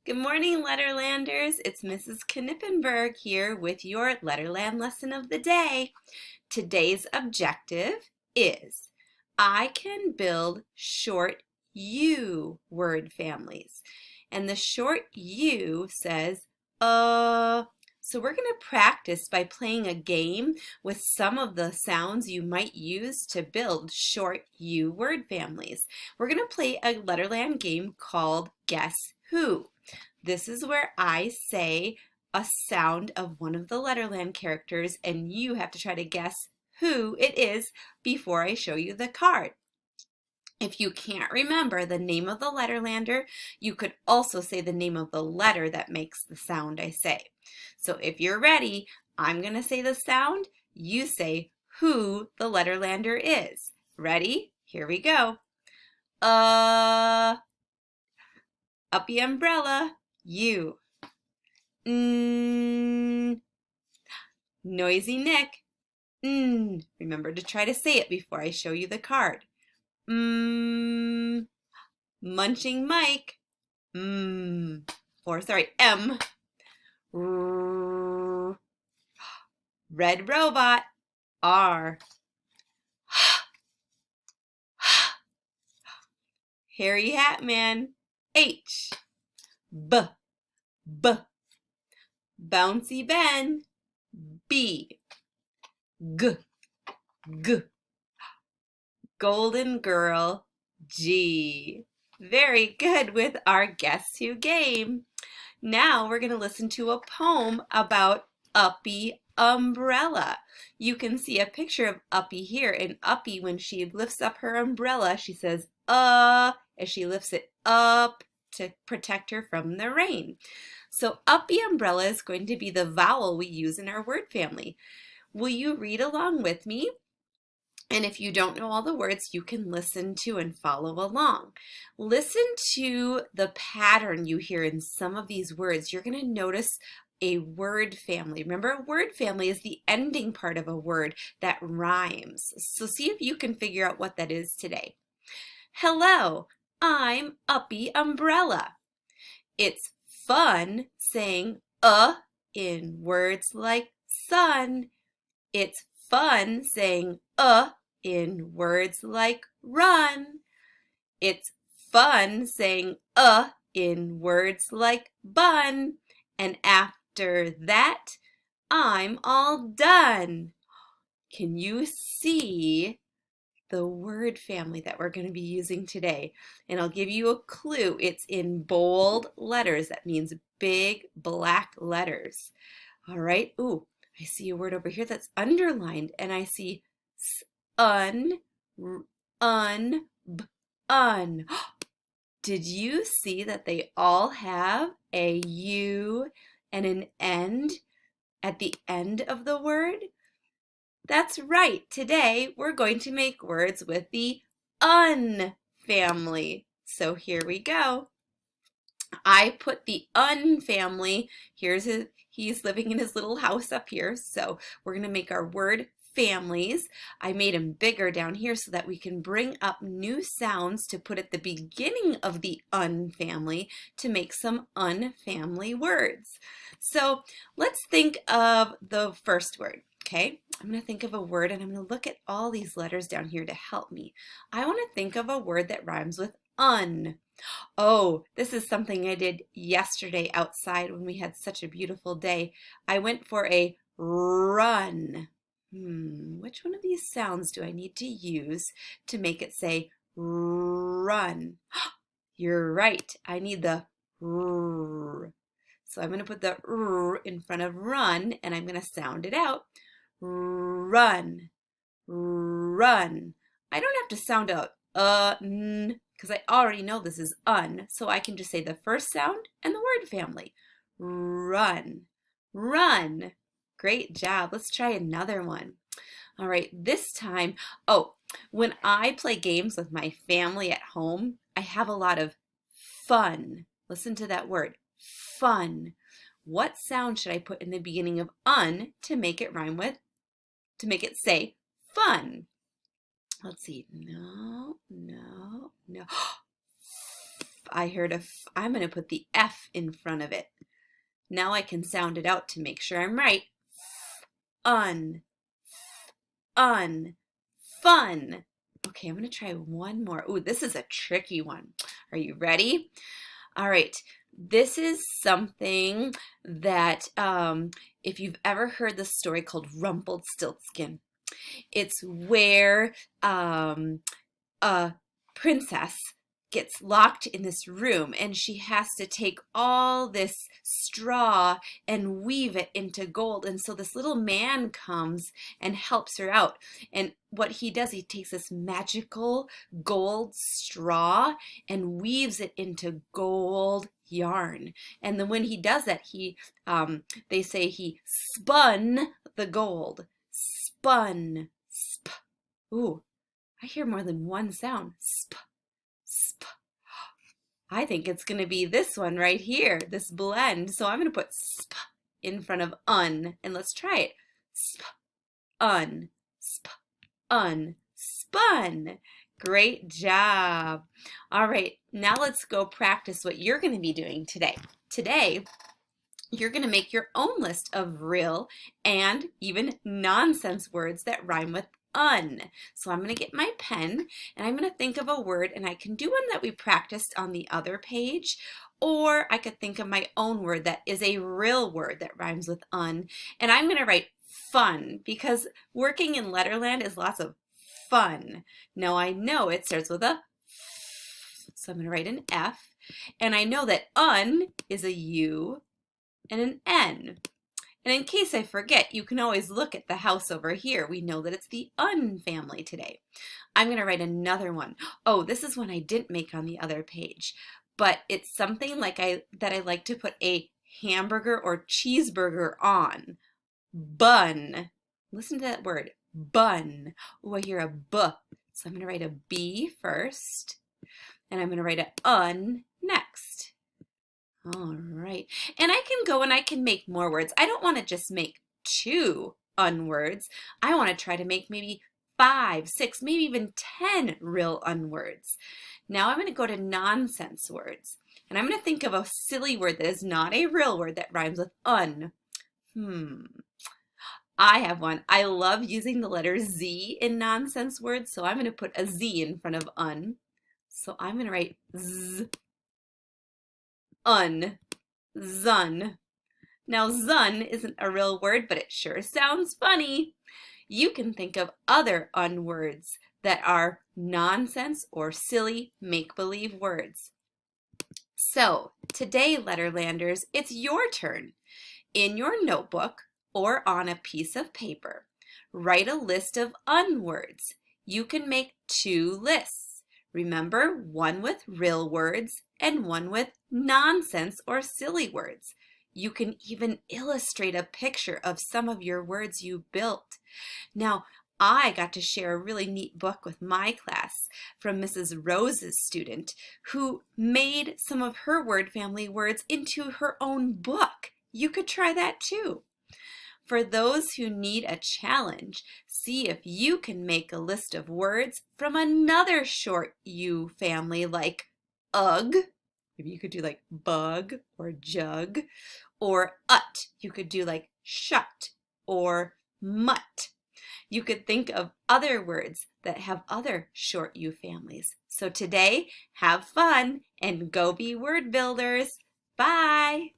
Good morning, Letterlanders. It's Mrs. Knippenberg here with your Letterland lesson of the day. Today's objective is I can build short U word families. And the short U says, So we're going to practice by playing a game with some of the sounds you might use to build short U word families. We're going to play a Letterland game called Guess Who. This is where I say a sound of one of the Letterland characters and you have to try to guess who it is before I show you the card. If you can't remember the name of the Letterlander, you could also say the name of the letter that makes the sound I say. So if you're ready, I'm going to say the sound, you say who the Letterlander is. Ready? Here we go. Uppy umbrella, U. Noisy Nick, Remember to try to say it before I show you the card. Munching Mike, M. Red Robot, R. Hairy Hatman, H. B. Bouncy Ben, B. G. Golden Girl, G. Very good with our Guess Who game. Now we're going to listen to a poem about Uppy Umbrella. You can see a picture of Uppy here, and Uppy, when she lifts up her umbrella, she says, as she lifts it up to protect her from the rain. So Uppy Umbrella is going to be the vowel we use in our word family. Will you read along with me? And if you don't know all the words, you can listen to and follow along. Listen to the pattern you hear in some of these words. You're going to notice a word family. Remember, a word family is the ending part of a word that rhymes. So see if you can figure out what that is today. Hello, I'm Uppy Umbrella. It's fun saying in words like sun. It's fun saying in words like run. It's fun saying in words like bun. And after that, I'm all done. Can you see the word family that we're going to be using today? And I'll give you a clue. It's in bold letters. That means big black letters. All right. Ooh, I see a word over here that's underlined, and I see un. Did you see that they all have a U and an end at the end of the word? That's right. Today we're going to make words with the un family. So here we go. I put the un family, he's living in his little house up here, so we're going to make our word families. I made them bigger down here so that we can bring up new sounds to put at the beginning of the un family to make some unfamily words. So let's think of the first word. Okay, I'm going to think of a word and I'm going to look at all these letters down here to help me. I want to think of a word that rhymes with un. Oh, this is something I did yesterday outside when we had such a beautiful day. I went for a run. Which one of these sounds do I need to use to make it say run? You're right. I need the r. So I'm going to put the r in front of run and I'm going to sound it out. Run, run. I don't have to sound out n because I already know this is un, so I can just say the first sound and the word family. Run, run. Great job. Let's try another one. All right, this time, when I play games with my family at home, I have a lot of fun. Listen to that word, fun. What sound should I put in the beginning of un to make it rhyme with, to make it say fun? Let's see. No. I heard a f. I'm going to put the F in front of it. Now I can sound it out to make sure I'm right. Un, un, fun. Okay, I'm going to try one more. Ooh, this is a tricky one. Are you ready? All right. This is something that if you've ever heard the story called Rumpelstiltskin, it's where a princess gets locked in this room and she has to take all this straw and weave it into gold. And so this little man comes and helps her out. And what he does, he takes this magical gold straw and weaves it into gold yarn. And then when he does that, they say he spun the gold. Spun. Ooh, I hear more than one sound. Sp, sp. I think it's going to be this one right here, this blend. So I'm going to put sp in front of un, and let's try it. Sp, un, spun. Great job. All right, now let's go practice what you're going to be doing today. Today, you're going to make your own list of real and even nonsense words that rhyme with un. So I'm going to get my pen and I'm going to think of a word, and I can do one that we practiced on the other page, or I could think of my own word that is a real word that rhymes with un, and I'm going to write fun because working in Letterland is lots of fun. Now I know it starts with a f, so I'm going to write an F, and I know that un is a U and an N. And in case I forget, you can always look at the house over here. We know that it's the Un family today. I'm going to write another one. Oh, this is one I didn't make on the other page, but it's something like that I like to put a hamburger or cheeseburger on. Bun. Listen to that word, bun. Oh, I hear a B. So I'm going to write a B first, and I'm going to write an Un next. All right, and I can go and I can make more words. I don't want to just make 2 un words. I want to try to make maybe 5, 6, maybe even 10 real un words. Now I'm going to go to nonsense words, and I'm going to think of a silly word that is not a real word that rhymes with un. I have one. I love using the letter Z in nonsense words, so I'm going to put a Z in front of un. So I'm going to write Z. Un, zun. Now zun isn't a real word, but it sure sounds funny. You can think of other un words that are nonsense or silly make-believe words. So today, Letterlanders, it's your turn. In your notebook or on a piece of paper, write a list of un words. You can make 2 lists. Remember, one with real words and one with nonsense or silly words. You can even illustrate a picture of some of your words you built. Now, I got to share a really neat book with my class from Mrs. Rose's student who made some of her word family words into her own book. You could try that too. For those who need a challenge, see if you can make a list of words from another short U family like ugh. Maybe you could do like bug or jug, or ut. You could do like shut or mutt. You could think of other words that have other short U families. So today, have fun and go be word builders. Bye!